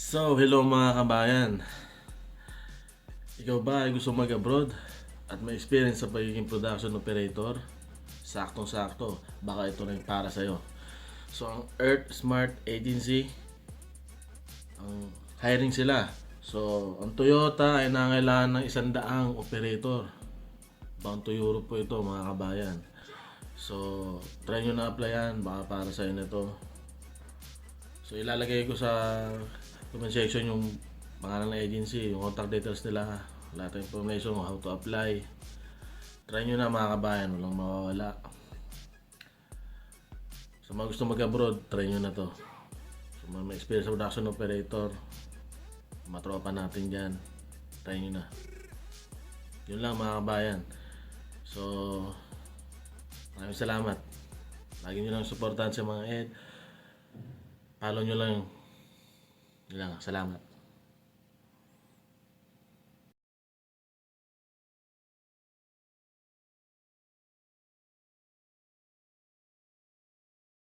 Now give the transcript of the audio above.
So, hello mga kabayan. Ikaw ba ay gusto mag-abroad at may experience sa pagiging production operator? Saktong-sakto, baka ito na yung para sa'yo. So, ang Earth Smart Agency, ang hiring sila. So, ang Toyota ay nangailangan ng 100 operator. Bound to Europe po ito mga kabayan. So, try nyo na applyan, baka para sa'yo na ito. So, ilalagay ko sa comment section yung pangalan ng agency, yung contact details nila, lahat ng information, how to apply. Try nyo na mga kabayan, walang mawawala. Sa mga gusto mag-abroad, try nyo na to. So, may experience sa production operator, matropa natin dyan, try nyo na. Yun lang mga kabayan. So, maraming salamat. Lagi nyo lang supportahan sa mga follow nyo lang. Yun lang, salamat.